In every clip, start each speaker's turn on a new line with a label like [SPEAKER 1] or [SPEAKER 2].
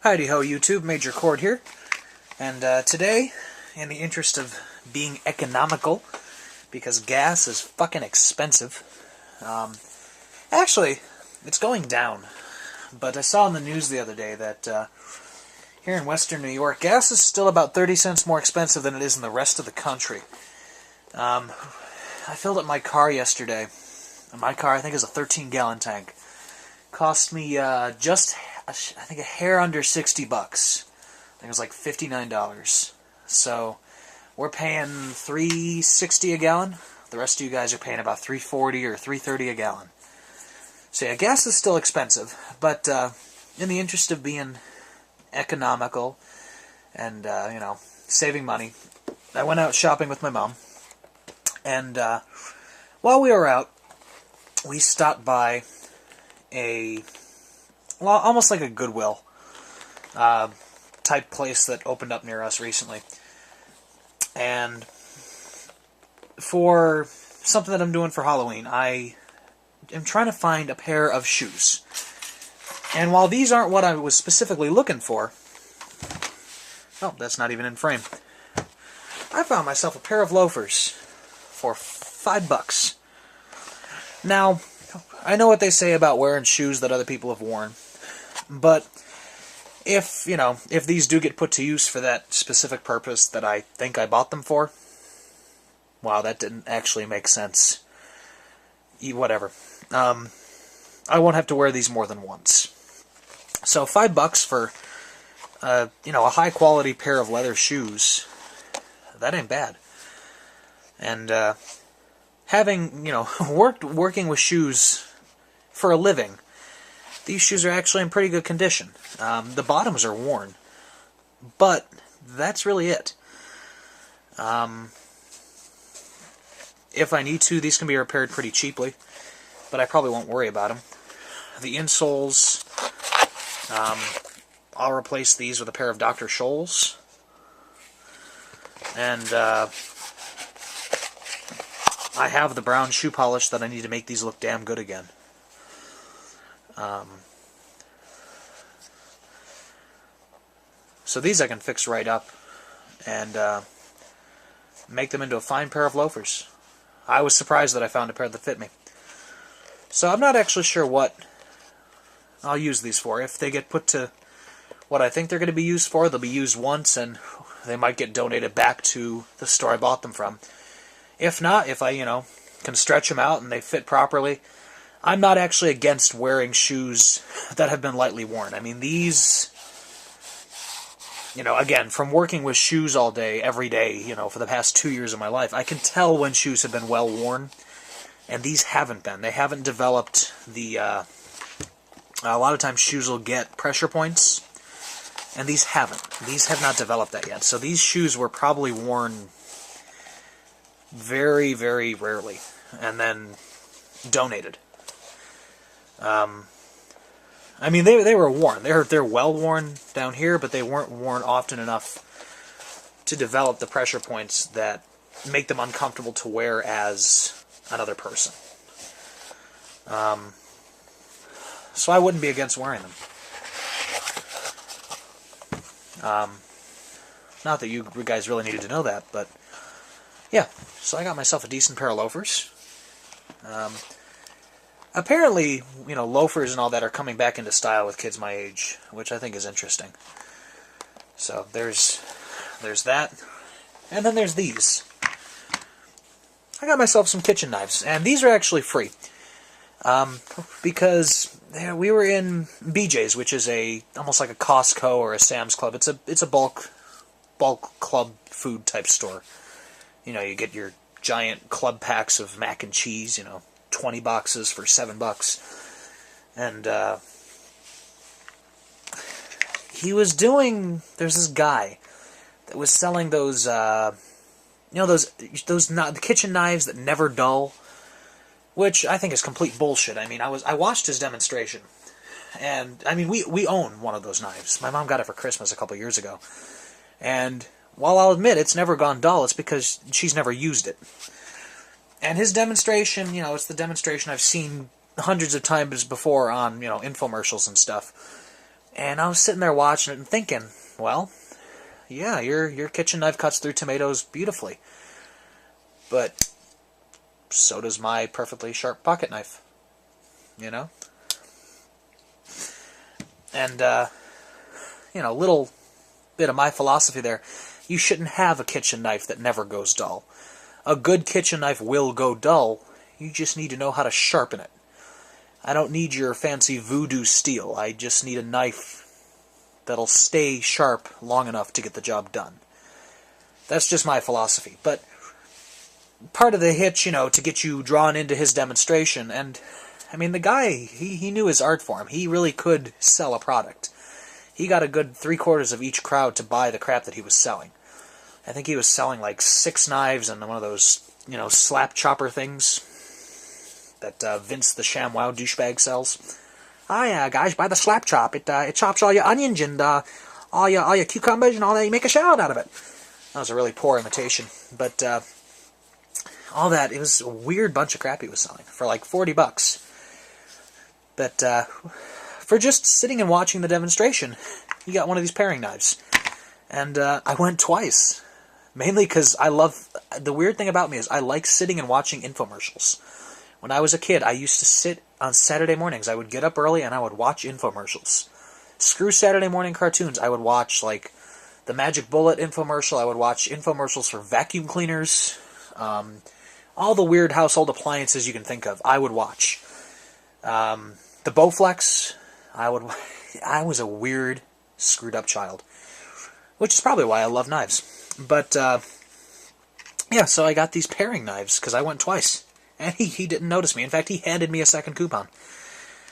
[SPEAKER 1] Heidi ho YouTube, Major Cord here, and today, in the interest of being economical, because gas is fucking expensive, actually, it's going down, but I saw in the news the other day that here in western New York, gas is still about 30 cents more expensive than it is in the rest of the country. I filled up my car yesterday. My car, I think, is a 13-gallon tank. Cost me just, I think, a hair under $60. I think it was like $59. So we're paying $3.60 a gallon. The rest of you guys are paying about $3.40 or $3.30 a gallon. So yeah, gas is still expensive, but in the interest of being economical and saving money, I went out shopping with my mom, and while we were out, we stopped by almost like a Goodwill type place that opened up near us recently. And for something that I'm doing for Halloween, I am trying to find a pair of shoes. And while these aren't what I was specifically looking for, oh, that's not even in frame, I found myself a pair of loafers for $5. Now, I know what they say about wearing shoes that other people have worn, but if these do get put to use for that specific purpose that I think I bought them for, wow, that didn't actually make sense. Whatever. I won't have to wear these more than once. So $5 for a high quality pair of leather shoes, that ain't bad. And having working with shoes for a living, these shoes are actually in pretty good condition. The bottoms are worn, but that's really it. If I need to, these can be repaired pretty cheaply, but I probably won't worry about them. The insoles, I'll replace these with a pair of Dr. Scholl's, and I have the brown shoe polish that I need to make these look damn good again. So these I can fix right up and make them into a fine pair of loafers. I was surprised that I found a pair that fit me. So I'm not actually sure what I'll use these for. If they get put to what I think they're going to be used for, they'll be used once and they might get donated back to the store I bought them from. If not, if I, can stretch them out and they fit properly, I'm not actually against wearing shoes that have been lightly worn. I mean, these, again, from working with shoes all day, every day, for the past 2 years of my life, I can tell when shoes have been well worn, and these haven't been. They haven't developed the, a lot of times shoes will get pressure points, and these haven't. These have not developed that yet. So these shoes were probably worn very, very rarely, and then donated. I mean, they were worn. They're well worn down here, but they weren't worn often enough to develop the pressure points that make them uncomfortable to wear as another person. So I wouldn't be against wearing them. Not that you guys really needed to know that, but yeah. So I got myself a decent pair of loafers. Apparently, loafers and all that are coming back into style with kids my age, which I think is interesting. So there's that, and then there's these. I got myself some kitchen knives, and these are actually free, because we were in BJ's, which is almost like a Costco or a Sam's Club. It's a bulk club food type store. You get your giant club packs of mac and cheese, 20 boxes for $7. And there's this guy that was selling those, the kitchen knives that never dull, which I think is complete bullshit. I mean, I watched his demonstration, and I mean, we own one of those knives. My mom got it for Christmas a couple years ago, and while I'll admit it's never gone dull, it's because she's never used it. And his demonstration, it's the demonstration I've seen hundreds of times before on, infomercials and stuff. And I was sitting there watching it and thinking, well, yeah, your kitchen knife cuts through tomatoes beautifully. But so does my perfectly sharp pocket knife. You know? And, little bit of my philosophy there. You shouldn't have a kitchen knife that never goes dull. A good kitchen knife will go dull. You just need to know how to sharpen it. I don't need your fancy voodoo steel. I just need a knife that'll stay sharp long enough to get the job done. That's just my philosophy. But part of the hitch, to get you drawn into his demonstration, and, I mean, the guy, he knew his art form. He really could sell a product. He got a good 3/4 of each crowd to buy the crap that he was selling. I think he was selling like 6 knives and one of those, slap chopper things that Vince the ShamWow douchebag sells. Oh yeah, guys, buy the slap chop. It chops all your onions and all your cucumbers and all that. You make a salad out of it. That was a really poor imitation, but all that, it was a weird bunch of crap he was selling for like $40. But for just sitting and watching the demonstration, he got one of these paring knives, and I went twice. Mainly because the weird thing about me is I like sitting and watching infomercials. When I was a kid, I used to sit on Saturday mornings. I would get up early and I would watch infomercials. Screw Saturday morning cartoons. I would watch, like, the Magic Bullet infomercial. I would watch infomercials for vacuum cleaners. All the weird household appliances you can think of, I would watch. The Bowflex, I was a weird, screwed up child. Which is probably why I love knives. But, yeah, so I got these paring knives, because I went twice. And he didn't notice me. In fact, he handed me a second coupon.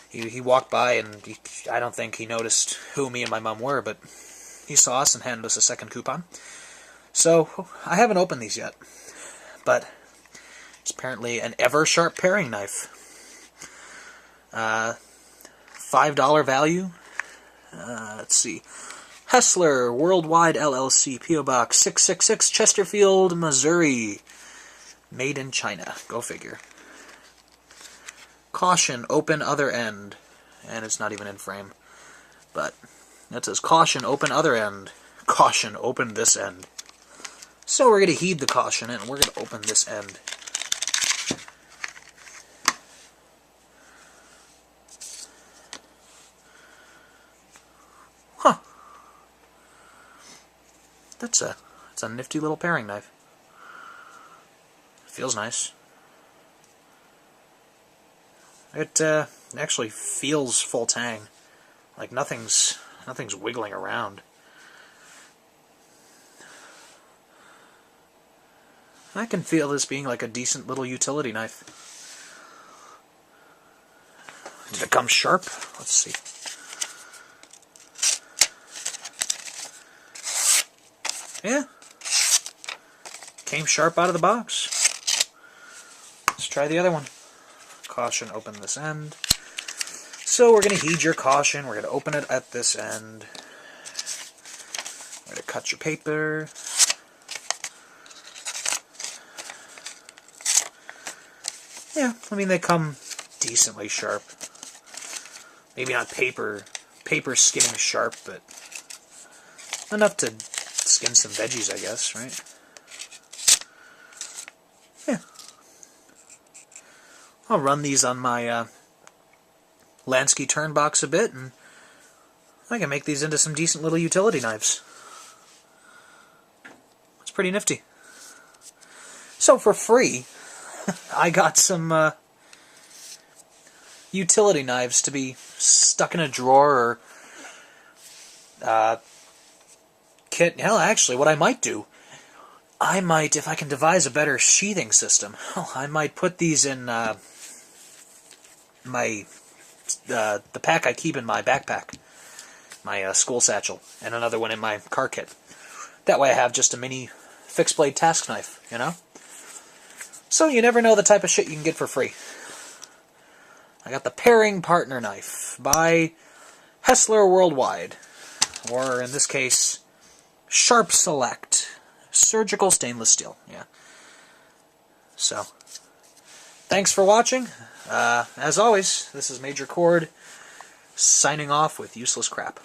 [SPEAKER 1] He walked by, and I don't think he noticed who me and my mom were, but he saw us and handed us a second coupon. So, I haven't opened these yet. But it's apparently an ever-sharp paring knife. $5 value. Let's see. Hessler Worldwide LLC, P.O. Box 666, Chesterfield, Missouri. Made in China. Go figure. Caution, open other end. And it's not even in frame. But that says, caution, open other end. Caution, open this end. So we're going to heed the caution, and we're going to open this end. Huh. That's a nifty little paring knife. Feels nice. It actually feels full tang. Like nothing's wiggling around. I can feel this being like a decent little utility knife. Did it come sharp? Let's see. Yeah. Came sharp out of the box. Let's try the other one. Caution, open this end. So we're going to heed your caution. We're going to open it at this end. We're going to cut your paper. Yeah, I mean, they come decently sharp. Maybe not paper skinning sharp, but enough to skin some veggies, I guess, right? Yeah. I'll run these on my Lansky turn box a bit, and I can make these into some decent little utility knives. It's pretty nifty. So for free, I got some utility knives to be stuck in a drawer or hell, actually, what I might do, if I can devise a better sheathing system, I might put these in the pack I keep in my backpack, my school satchel, and another one in my car kit. That way I have just a mini fixed blade task knife, you know? So you never know the type of shit you can get for free. I got the Paring Partner Knife by Hessler Worldwide, or in this case, Sharp Select surgical stainless steel. Yeah. So, thanks for watching. As always, this is Major Cord signing off with useless crap.